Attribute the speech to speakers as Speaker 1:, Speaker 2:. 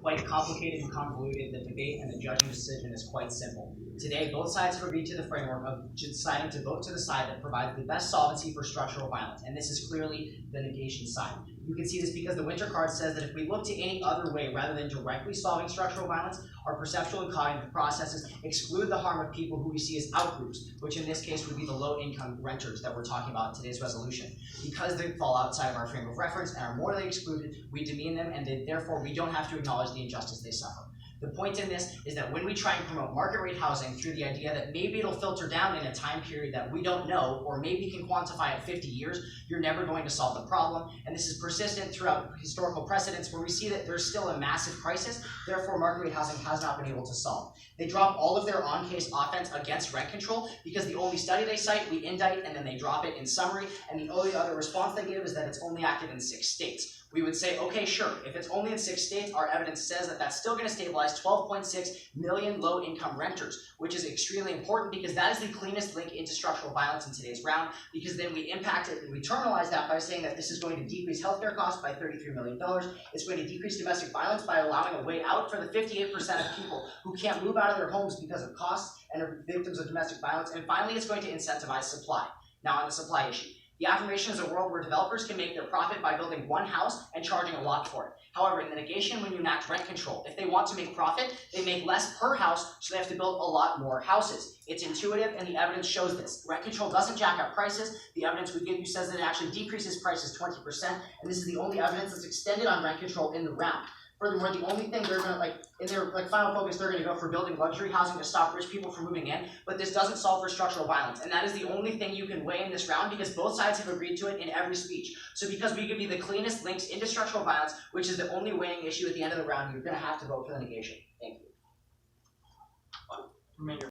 Speaker 1: quite complicated and convoluted. The debate and the judging decision is quite simple. Today, both sides have agreed to the framework of deciding to vote to the side that provides the best solvency for structural violence, and this is clearly the negation side. You can see this because the winter card says that if we look to any other way rather than directly solving structural violence, our perceptual and cognitive processes exclude the harm of people who we see as outgroups, which in this case would be the low-income renters that we're talking about in today's resolution. Because they fall outside of our frame of reference and are morally excluded, we demean them, and therefore we don't have to acknowledge the injustice they suffer. The point in this is that when we try and promote market rate housing through the idea that maybe it'll filter down in a time period that we don't know, or maybe can quantify at 50 years, you're never going to solve the problem. And this is persistent throughout historical precedents where we see that there's still a massive crisis, therefore market rate housing has not been able to solve. They drop all of their on-case offense against rent control because the only study they cite, we indict and then they drop it in summary, and the only other response they give is that it's only active in 6 states. We would say, okay, sure, if it's only in 6 states, our evidence says that that's still going to stabilize 12.6 million low-income renters, which is extremely important because that is the cleanest link into structural violence in today's round, because then we impact it and we internalize that by saying that this is going to decrease healthcare costs by $33 million. It's going to decrease domestic violence by allowing a way out for the 58% of people who can't move out of their homes because of costs and are victims of domestic violence. And finally, it's going to incentivize supply. Now on the supply issue. The affirmation is a world where developers can make their profit by building one house and charging a lot for it. However, in the negation, when you enact rent control, if they want to make profit, they make less per house, so they have to build a lot more houses. It's intuitive, and the evidence shows this. Rent control doesn't jack up prices. The evidence we give you says that it actually decreases prices 20%, and this is the only evidence that's extended on rent control in the round. Furthermore, the only thing they're going to, in their final focus, they're going to go for building luxury housing to stop rich people from moving in, but this doesn't solve for structural violence, and that is the only thing you can weigh in this round because both sides have agreed to it in every speech. So because we give you the cleanest links into structural violence, which is the only weighing issue at the end of the round, you're going to have to vote for the negation. Thank you.